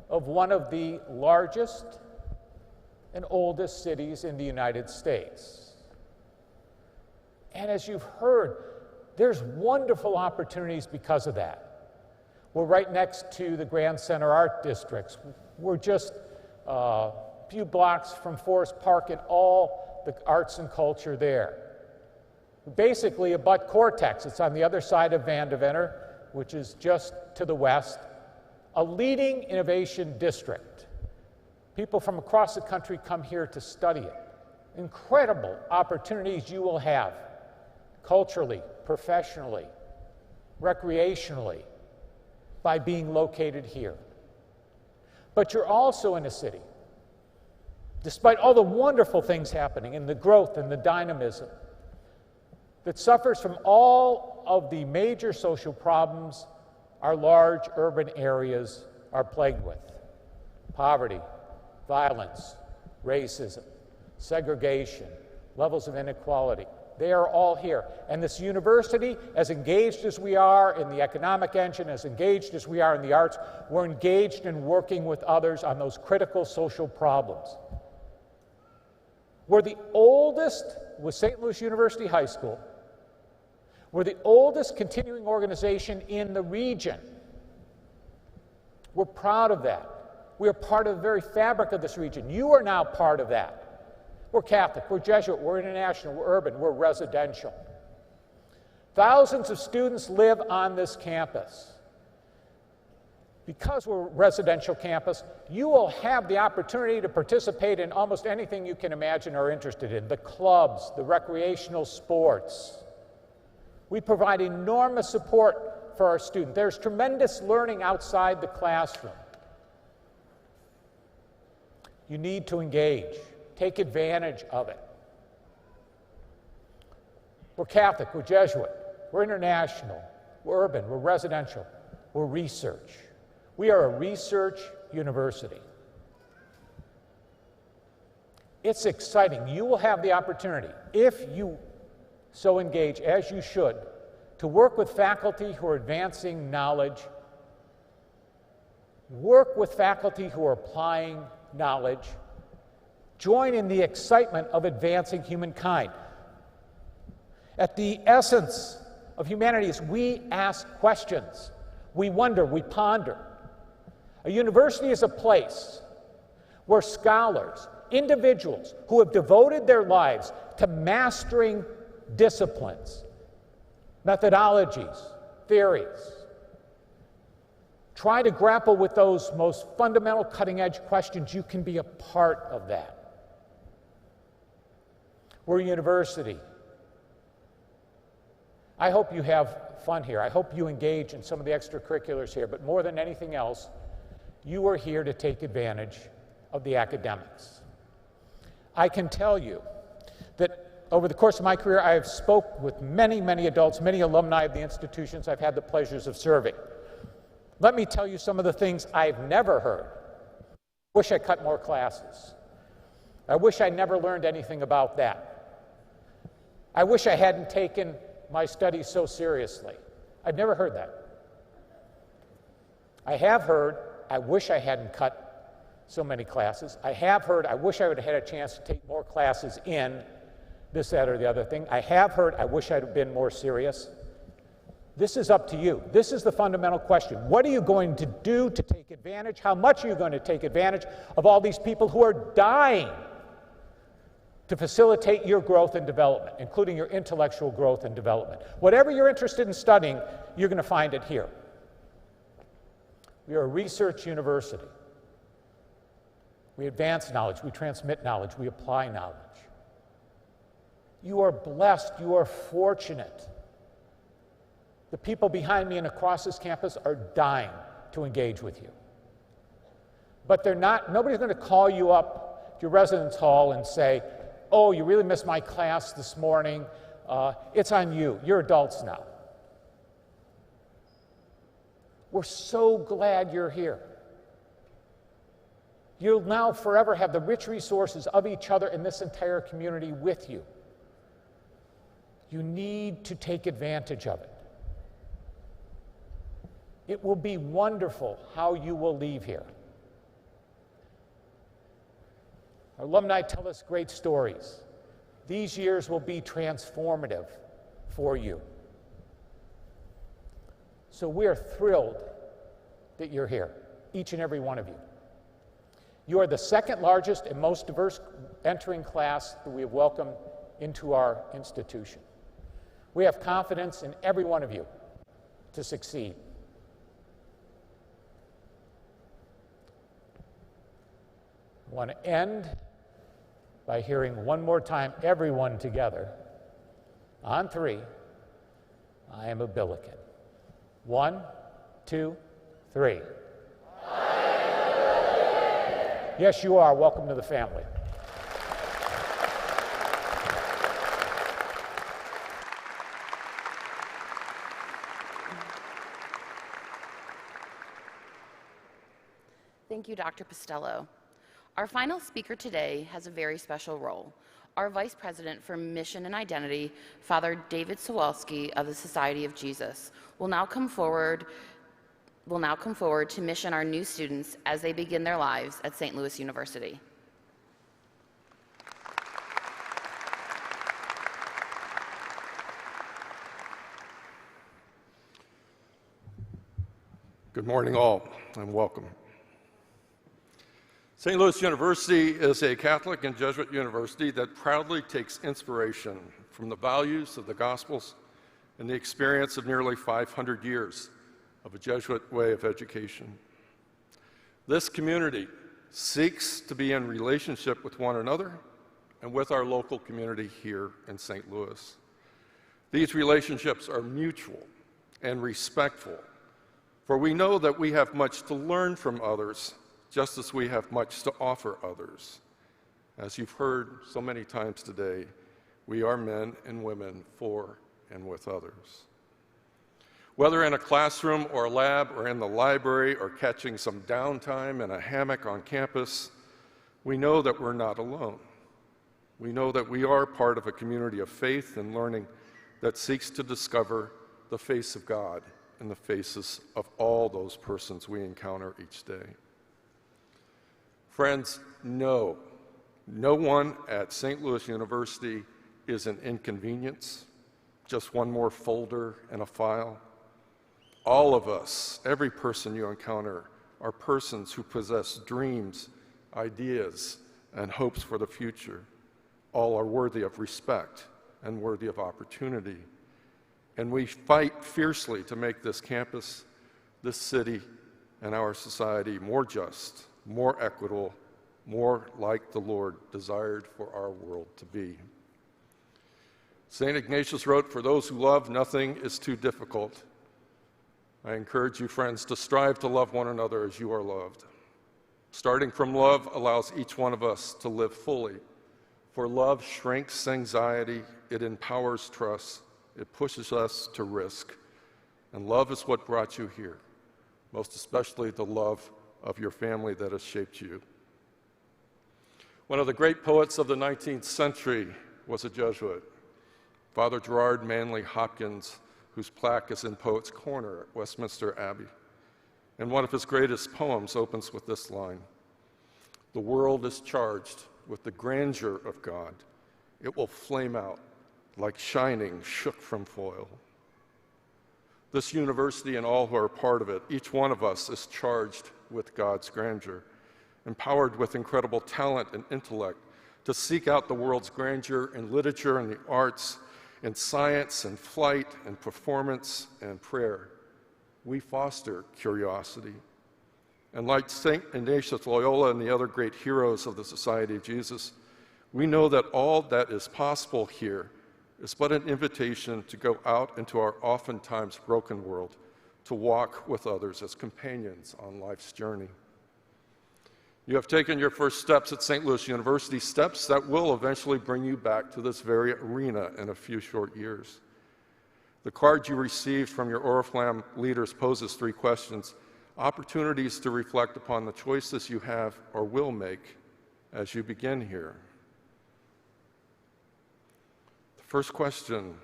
of one of the largest and oldest cities in the United States. And as you've heard, there's wonderful opportunities because of that. We're right next to the Grand Center Art Districts. We're just a few blocks from Forest Park and all the arts and culture there. Basically, abut Cortex. It's on the other side of Vandeventer, which is just to the west, a leading innovation district. People from across the country come here to study it. Incredible opportunities you will have culturally, professionally, recreationally, by being located here. But you're also in a city, despite all the wonderful things happening and the growth and the dynamism, that suffers from all of the major social problems our large urban areas are plagued with: poverty, violence, racism, segregation, levels of inequality. They are all here. And this university, as engaged as we are in the economic engine, as engaged as we are in the arts, we're engaged in working with others on those critical social problems. We're the oldest, with St. Louis University High School, we're the oldest continuing organization in the region. We're proud of that. We are part of the very fabric of this region. You are now part of that. We're Catholic, we're Jesuit, we're international, we're urban, we're residential. Thousands of students live on this campus. Because we're a residential campus, you will have the opportunity to participate in almost anything you can imagine or are interested in: the clubs, the recreational sports. We provide enormous support for our students. There's tremendous learning outside the classroom. You need to engage. Take advantage of it. We're Catholic, we're Jesuit, we're international, we're urban, we're residential, we're research. We are a research university. It's exciting. You will have the opportunity, if you so engage, as you should, to work with faculty who are advancing knowledge, work with faculty who are applying knowledge, join in the excitement of advancing humankind. At the essence of humanity is we ask questions, we wonder, we ponder. A university is a place where scholars, individuals who have devoted their lives to mastering disciplines, methodologies, theories, try to grapple with those most fundamental cutting-edge questions. You can be a part of that. We're a university. I hope you have fun here. I hope you engage in some of the extracurriculars here, but more than anything else, you are here to take advantage of the academics. I can tell you that over the course of my career, I have spoke with many, many adults, many alumni of the institutions I've had the pleasures of serving. Let me tell you some of the things I've never heard. I wish I cut more classes. I wish I never learned anything about that. I wish I hadn't taken my studies so seriously. I've never heard that. I have heard, I wish I hadn't cut so many classes. I have heard, I wish I would have had a chance to take more classes in this, that, or the other thing. I have heard, I wish I'd have been more serious. This is up to you. This is the fundamental question. What are you going to do to take advantage? How much are you going to take advantage of all these people who are dying to facilitate your growth and development, including your intellectual growth and development? Whatever you're interested in studying, you're going to find it here. We are a research university. We advance knowledge, we transmit knowledge, we apply knowledge. You are blessed, you are fortunate. The people behind me and across this campus are dying to engage with you. But they're not, nobody's going to call you up to your residence hall and say, oh, you really missed my class this morning. It's on you. You're adults now. We're so glad you're here. You'll now forever have the rich resources of each other in this entire community with you. You need to take advantage of it. It will be wonderful how you will leave here. Our alumni tell us great stories. These years will be transformative for you. So we are thrilled that you're here, each and every one of you. You are the second largest and most diverse entering class that we have welcomed into our institution. We have confidence in every one of you to succeed. I want to end by hearing one more time, everyone together, on three, I am a Billiken. 1, 2, 3. Yes, you are. Welcome to the family. Thank you, Dr. Postello. Our final speaker today has a very special role. Our Vice President for Mission and Identity, Father David Sawalski of the Society of Jesus, will now come forward to mission our new students as they begin their lives at St. Louis University. Good morning, all, and welcome. St. Louis University is a Catholic and Jesuit university that proudly takes inspiration from the values of the Gospels and the experience of nearly 500 years of a Jesuit way of education. This community seeks to be in relationship with one another and with our local community here in St. Louis. These relationships are mutual and respectful, for we know that we have much to learn from others, just as we have much to offer others. As you've heard so many times today, we are men and women for and with others. Whether in a classroom or a lab or in the library or catching some downtime in a hammock on campus, we know that we're not alone. We know that we are part of a community of faith and learning that seeks to discover the face of God in the faces of all those persons we encounter each day. Friends, no one at St. Louis University is an inconvenience, just one more folder in a file. All of us, every person you encounter, are persons who possess dreams, ideas, and hopes for the future. All are worthy of respect and worthy of opportunity. And we fight fiercely to make this campus, this city, and our society more just, more equitable, more like the Lord desired for our world to be. St. Ignatius wrote, "For those who love, nothing is too difficult." I encourage you, friends, to strive to love one another as you are loved. Starting from love allows each one of us to live fully. For love shrinks anxiety, it empowers trust, it pushes us to risk. And love is what brought you here, most especially the love of your family that has shaped you. One of the great poets of the 19th century was a Jesuit, Father Gerard Manley Hopkins, whose plaque is in Poets' Corner at Westminster Abbey. And one of his greatest poems opens with this line: "The world is charged with the grandeur of God. It will flame out like shining shook from foil." This university and all who are part of it, each one of us is charged with God's grandeur, empowered with incredible talent and intellect to seek out the world's grandeur in literature and the arts, in science and flight and performance and prayer. We foster curiosity. And like St. Ignatius Loyola and the other great heroes of the Society of Jesus, we know that all that is possible here is but an invitation to go out into our oftentimes broken world, to walk with others as companions on life's journey. You have taken your first steps at St. Louis University, steps that will eventually bring you back to this very arena in a few short years. The card you received from your Oriflamme leaders poses 3 questions, opportunities to reflect upon the choices you have or will make as you begin here. The first question,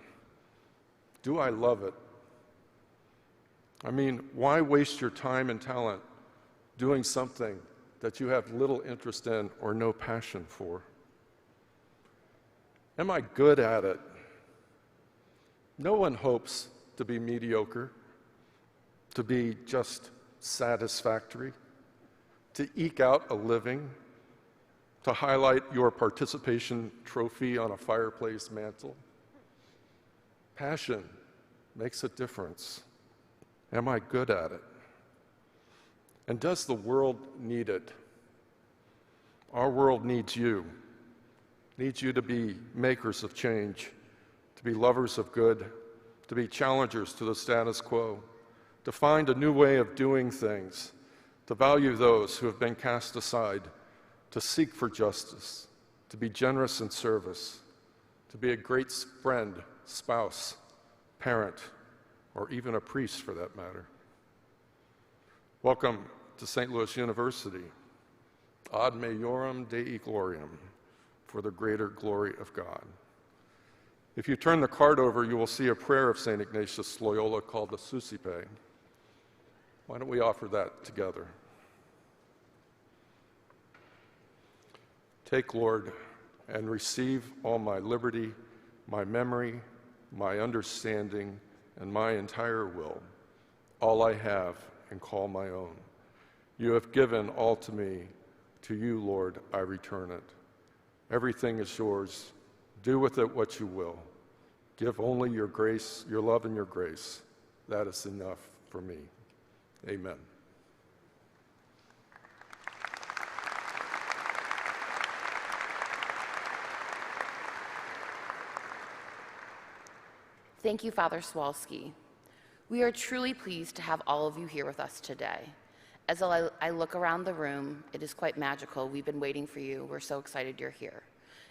do I love it? I mean, why waste your time and talent doing something that you have little interest in or no passion for? Am I good at it? No one hopes to be mediocre, to be just satisfactory, to eke out a living, to highlight your participation trophy on a fireplace mantle. Passion makes a difference. Am I good at it? And does the world need it? Our world needs you to be makers of change, to be lovers of good, to be challengers to the status quo, to find a new way of doing things, to value those who have been cast aside, to seek for justice, to be generous in service, to be a great friend, spouse, parent, or even a priest for that matter. Welcome to St. Louis University. Ad Majorem Dei Gloriam, for the greater glory of God. If you turn the card over, you will see a prayer of St. Ignatius Loyola called the Suscipe. Why don't we offer that together? Take, Lord, and receive all my liberty, my memory, my understanding, and my entire will, all I have and call my own. You have given all to me. To you, Lord, I return it. Everything is yours. Do with it what you will. Give only your grace, your love and your grace. That is enough for me. Amen. Thank you, Father Swalski. We are truly pleased to have all of you here with us today. As I look around the room, it is quite magical. We've been waiting for you. We're so excited you're here.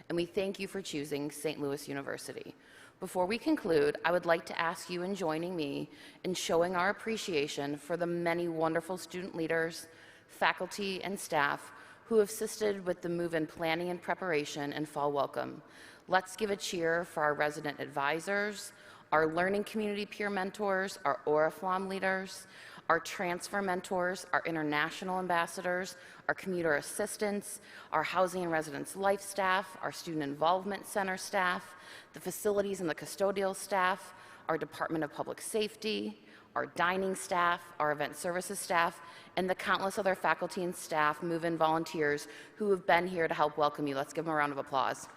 And we thank you for choosing St. Louis University. Before we conclude, I would like to ask you in joining me in showing our appreciation for the many wonderful student leaders, faculty, and staff who have assisted with the move-in planning and preparation and fall welcome. Let's give a cheer for our resident advisors, our learning community peer mentors, our Oriflamme leaders, our transfer mentors, our international ambassadors, our commuter assistants, our housing and residence life staff, our student involvement center staff, the facilities and the custodial staff, our Department of Public Safety, our dining staff, our event services staff, and the countless other faculty and staff, move-in volunteers who have been here to help welcome you. Let's give them a round of applause.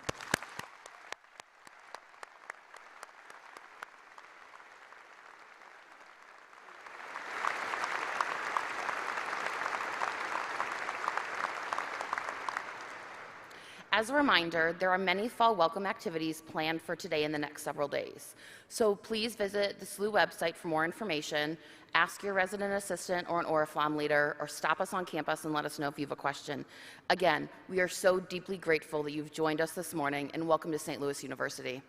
As a reminder, there are many fall welcome activities planned for today and the next several days. So please visit the SLU website for more information, ask your resident assistant or an Oriflam leader, or stop us on campus and let us know if you have a question. Again, we are so deeply grateful that you've joined us this morning, and welcome to St. Louis University.